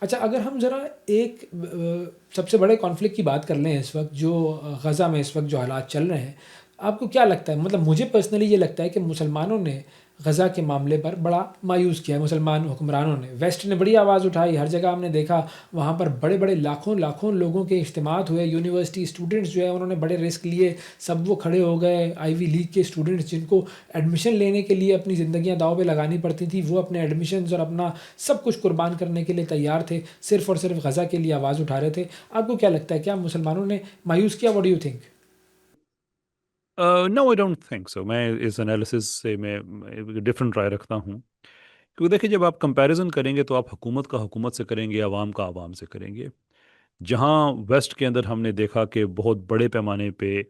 اچھا اگر ہم ذرا ایک سب سے بڑے کانفلکٹ کی بات کر لیں اس وقت جو غزہ میں اس وقت جو حالات چل رہے ہیں، آپ کو کیا لگتا ہے؟ مطلب مجھے پرسنلی یہ لگتا ہے کہ مسلمانوں نے غزہ کے معاملے پر بڑا مایوس کیا ہے، مسلمان حکمرانوں نے، ویسٹ نے بڑی آواز اٹھائی، ہر جگہ ہم نے دیکھا وہاں پر بڑے بڑے لاکھوں لاکھوں لوگوں کے اجتماعات ہوئے، یونیورسٹی اسٹوڈنٹس جو ہے انہوں نے بڑے رسک لیے، سب وہ کھڑے ہو گئے، آئی وی لیگ کے اسٹوڈنٹس جن کو ایڈمیشن لینے کے لیے اپنی زندگیاں داؤ پہ لگانی پڑتی تھی، وہ اپنے ایڈمیشنز اور اپنا سب کچھ قربان کرنے کے لیے تیار تھے، صرف اور صرف غزہ کے لیے آواز اٹھا رہے تھے۔ آپ کو کیا لگتا ہے کیا مسلمانوں نے مایوس کیا؟ What do you think? No I don't think so. میں اس انالیسس سے میں ڈفرینٹ رائے رکھتا ہوں، کیونکہ دیکھیں جب آپ کمپیریزن کریں گے تو آپ حکومت کا حکومت سے کریں گے، عوام کا عوام سے کریں گے. جہاں ویسٹ کے اندر ہم نے دیکھا کہ بہت بڑے پیمانے پہ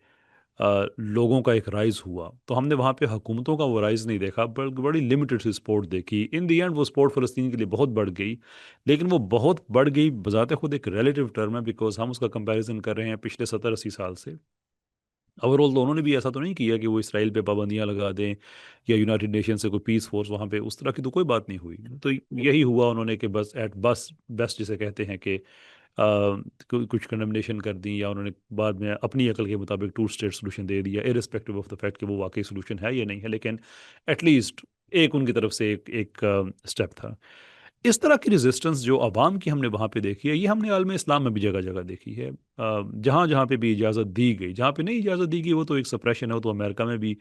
لوگوں کا ایک رائز ہوا، تو ہم نے وہاں پہ حکومتوں کا وہ رائز نہیں دیکھا، بلکہ بڑی لمیٹڈ سی سپورٹ دیکھی. ان دی اینڈ وہ سپورٹ فلسطین کے لیے بہت بڑھ گئی، لیکن وہ بہت بڑھ گئی بذات خود ایک ریلیٹیو ٹرم ہے، بیکاز ہم اس کا کمپیریزن کر رہے ہیں پچھلے 70-80 سال سے. اوور آل تو انہوں نے بھی ایسا تو نہیں کیا کہ وہ اسرائیل پہ پابندیاں لگا دیں یا یونائٹڈ نیشن سے کوئی پیس فورس وہاں پہ، اس طرح کی تو کوئی بات نہیں ہوئی. تو یہی ہوا انہوں نے کہ بس بیسٹ جسے کہتے ہیں کہ کچھ کنڈمنیشن کر دی، یا انہوں نے بعد میں اپنی عقل کے مطابق ٹو اسٹیٹ سولوشن دے دیا، ارسپیکٹو آف دا فیکٹ کہ وہ واقعی سولوشن ہے یا نہیں ہے، لیکن ایٹ لیسٹ ایک ان کی طرف سے ایک اسٹیپ تھا. اس طرح کی ریزسٹنس جو عوام کی ہم نے وہاں پہ دیکھی ہے، یہ ہم نے عالم اسلام میں بھی جگہ جگہ دیکھی ہے. جہاں جہاں پہ بھی اجازت دی گئی، جہاں پہ نہیں اجازت دی گئی وہ تو ایک سپریشن ہے. وہ تو امریکہ میں بھی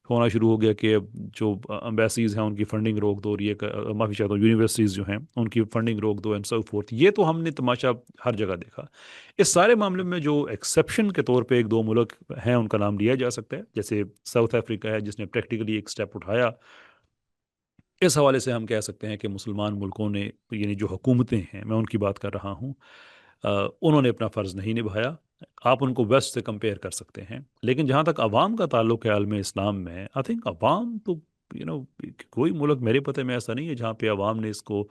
ہونا شروع ہو گیا کہ جو امبیسیز ہیں ان کی فنڈنگ روک دو، اور یہ معافی چاہتا ہوں یونیورسٹیز جو ہیں ان کی فنڈنگ روک دو اینڈ سو فورتھ. یہ تو ہم نے تماشا ہر جگہ دیکھا. اس سارے معاملے میں جو ایکسیپشن کے طور پہ ایک دو ملک ہیں ان کا نام لیا جا سکتا ہے، جیسے ساؤتھ افریقہ ہے جس نے پریکٹیکلی ایک سٹیپ اٹھایا. اس حوالے سے ہم کہہ سکتے ہیں کہ مسلمان ملکوں نے، یعنی جو حکومتیں ہیں میں ان کی بات کر رہا ہوں، انہوں نے اپنا فرض نہیں نبھایا. آپ ان کو ویسٹ سے کمپیئر کر سکتے ہیں، لیکن جہاں تک عوام کا تعلق ہے عالم اسلام میں، آئی تھنک عوام تو کوئی ملک میرے پتہ میں ایسا نہیں ہے جہاں پہ عوام نے اس کو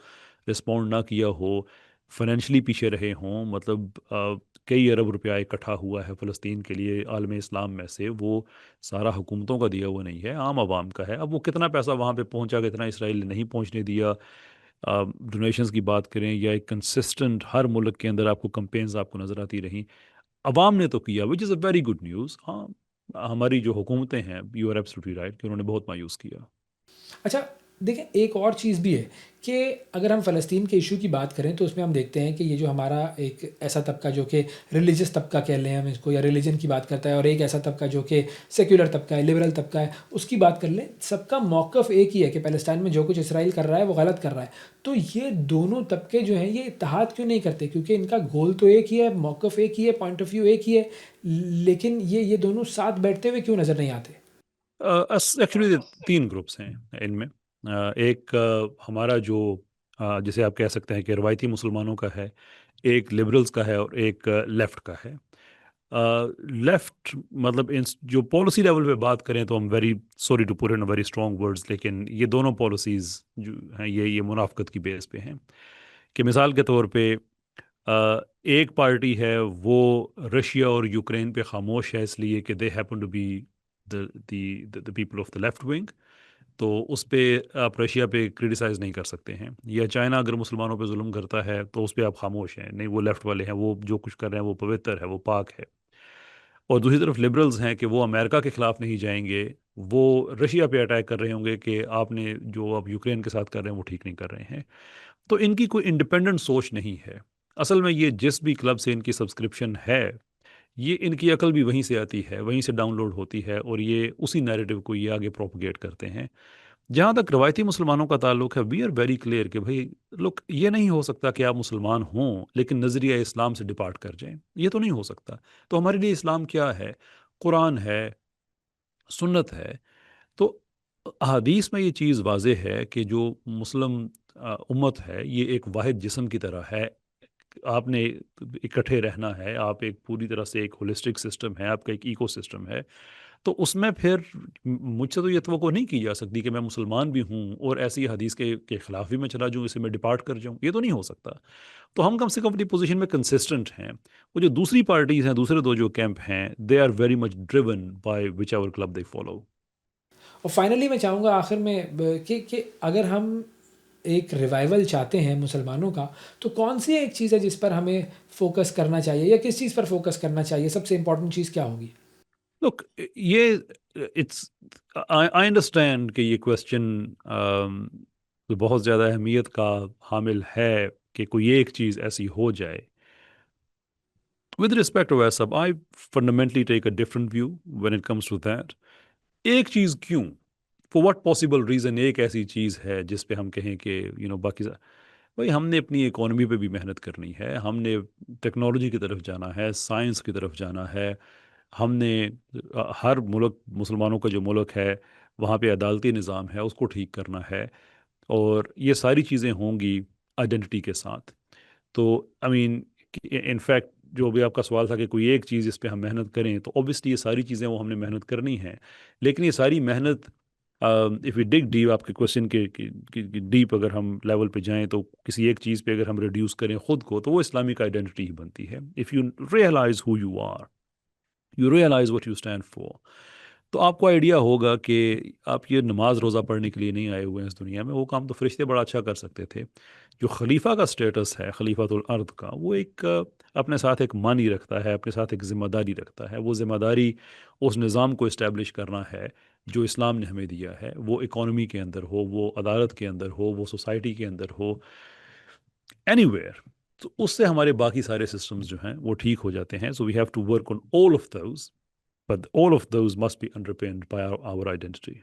رسپونڈ نہ کیا ہو، فائنینشلی پیچھے رہے ہوں. مطلب کئی ارب روپیہ اکٹھا ہوا ہے فلسطین کے لیے عالم اسلام میں سے، وہ سارا حکومتوں کا دیا ہوا نہیں ہے، عام عوام کا ہے. اب وہ کتنا پیسہ وہاں پہ پہنچا، کتنا اسرائیل نے نہیں پہنچنے دیا. ڈونیشنز کی بات کریں یا ایک کنسسٹنٹ ہر ملک کے اندر آپ کو کمپینز آپ کو نظر آتی رہیں، عوام نے تو کیا، وچ از اے ویری گڈ نیوز. ہاں ہماری جو حکومتیں ہیں، یو آر ایبسلیٹلی رائٹ کہ انہوں نے بہت مایوس کیا. اچھا دیکھیں ایک اور چیز بھی ہے کہ اگر ہم فلسطین کے ایشو کی بات کریں تو اس میں ہم دیکھتے ہیں کہ یہ جو ہمارا ایک ایسا طبقہ جو کہ ریلیجس طبقہ کہہ لیں ہم اس کو، یا ریلیجن کی بات کرتا ہے، اور ایک ایسا طبقہ جو کہ سیکولر طبقہ ہے، لبرل طبقہ ہے، اس کی بات کر لیں، سب کا موقف ایک ہی ہے کہ پیلسٹائن میں جو کچھ اسرائیل کر رہا ہے وہ غلط کر رہا ہے. تو یہ دونوں طبقے جو ہیں یہ اتحاد کیوں نہیں کرتے؟ کیونکہ ان کا گول تو ایک ہی ہے، موقف ایک ہی ہے، پوائنٹ آف ویو ایک ہی ہے، لیکن یہ دونوں ساتھ بیٹھتے ہوئے کیوں نظر نہیں آتے؟ ایکچولی تین گروپس ہیں ان میں. ایک ہمارا جو جسے آپ کہہ سکتے ہیں کہ روایتی مسلمانوں کا ہے، ایک لبرلز کا ہے، اور ایک لیفٹ کا ہے. لیفٹ مطلب جو پالیسی لیول پہ بات کریں تو ہم very sorry to put in very strong words, لیکن یہ دونوں پالیسیز جو ہیں یہ منافقت کی بیس پہ ہیں. کہ مثال کے طور پہ ایک پارٹی ہے وہ رشیا اور یوکرین پہ خاموش ہے اس لیے کہ they happen to be the people of the left wing, تو اس پہ آپ رشیا پہ کرٹیسائز نہیں کر سکتے ہیں. یا چائنا اگر مسلمانوں پہ ظلم کرتا ہے تو اس پہ آپ خاموش ہیں، نہیں وہ لیفٹ والے ہیں، وہ جو کچھ کر رہے ہیں وہ پوتر ہے، وہ پاک ہے. اور دوسری طرف لبرلز ہیں کہ وہ امریکہ کے خلاف نہیں جائیں گے، وہ رشیا پہ اٹیک کر رہے ہوں گے کہ آپ نے جو آپ یوکرین کے ساتھ کر رہے ہیں وہ ٹھیک نہیں کر رہے ہیں. تو ان کی کوئی انڈیپینڈنٹ سوچ نہیں ہے. اصل میں یہ جس بھی کلب سے ان کی سبسکرپشن ہے، یہ ان کی عقل بھی وہیں سے آتی ہے، وہیں سے ڈاؤن لوڈ ہوتی ہے، اور یہ اسی نیریٹو کو یہ آگے پروپگیٹ کرتے ہیں. جہاں تک روایتی مسلمانوں کا تعلق ہے، وی آر ویری کلیئر کہ بھائی لوک یہ نہیں ہو سکتا کہ آپ مسلمان ہوں لیکن نظریہ اسلام سے ڈپارٹ کر جائیں، یہ تو نہیں ہو سکتا. تو ہمارے لیے اسلام کیا ہے؟ قرآن ہے، سنت ہے. تو احادیث میں یہ چیز واضح ہے کہ جو مسلم امت ہے یہ ایک واحد جسم کی طرح ہے. آپ نے اکٹھے رہنا ہے، آپ ایک پوری طرح سے ایک ہولسٹک سسٹم ہے، آپ کا ایک ایکو سسٹم ہے. تو اس میں پھر مجھ سے تو یہ توقع نہیں کی جا سکتی کہ میں مسلمان بھی ہوں اور ایسی حدیث کے خلاف بھی میں چلا جاؤں، اسے میں ڈپارٹ کر جاؤں، یہ تو نہیں ہو سکتا. تو ہم کم سے کم اپنی پوزیشن میں کنسسٹنٹ ہیں. وہ جو دوسری پارٹیز ہیں، دوسرے دو جو کیمپ ہیں، they are very much driven by whichever club they follow. اور فائنلی میں چاہوں گا آخر میں کہ اگر ہم ایک ریوائول چاہتے ہیں مسلمانوں کا، تو کون سی ایک چیز ہے جس پر ہمیں فوکس کرنا چاہیے، یا کس چیز پر فوکس کرنا چاہیے؟ سب سے امپورٹنٹ چیز کیا ہوگی؟ لک یہ اٹس آئی انڈرسٹینڈ کہ یہ کوشچن بہت زیادہ اہمیت کا حامل ہے کہ کوئی ایک چیز ایسی ہو جائے. ود رسپیکٹ ٹو ویسب I fundamentally take a different view when it comes to that. ایک چیز کیوں؟ فور واٹ پاسبل ریزن ایک ایسی چیز ہے جس پہ ہم کہیں کہ باقی بھائی ہم نے اپنی اکانومی پہ بھی محنت کرنی ہے، ہم نے ٹیکنالوجی کی طرف جانا ہے، سائنس کی طرف جانا ہے، ہم نے ہر ملک، مسلمانوں کا جو ملک ہے وہاں پہ عدالتی نظام ہے اس کو ٹھیک کرنا ہے، اور یہ ساری چیزیں ہوں گی آئیڈینٹی کے ساتھ. تو آئی مین انفیکٹ جو بھی آپ کا سوال تھا کہ کوئی ایک چیز اس پہ ہم محنت کریں، تو اوبیسلی یہ ساری چیزیں وہ ہم نے محنت کرنی ہے، لیکن یہ ساری محنت اف یو ڈگ ڈیپ، آپ کے کوشچن کے ڈیپ اگر ہم لیول پہ جائیں تو کسی ایک چیز پہ اگر ہم ریڈیوس کریں خود کو، تو وہ اسلامک آئیڈینٹی ہی بنتی ہے. If you realise who you are, you realise what you stand for, تو آپ کو آئیڈیا ہوگا کہ آپ یہ نماز روزہ پڑھنے کے لیے نہیں آئے ہوئے ہیں اس دنیا میں. وہ کام تو فرشتے بڑا اچھا کر سکتے تھے. جو خلیفہ کا سٹیٹس ہے، خلیفۃ الارض کا، وہ ایک اپنے ساتھ ایک معنی رکھتا ہے، اپنے ساتھ ایک ذمہ داری رکھتا ہے. وہ ذمہ داری اس نظام کو اسٹیبلش کرنا ہے جو اسلام نے ہمیں دیا ہے، وہ اکانومی کے اندر ہو، وہ عدالت کے اندر ہو، وہ سوسائٹی کے اندر ہو، اینی ویئر. تو اس سے ہمارے باقی سارے سسٹمز جو ہیں وہ ٹھیک ہو جاتے ہیں. So we have to work on all of those. But all of those must be underpinned by our identity.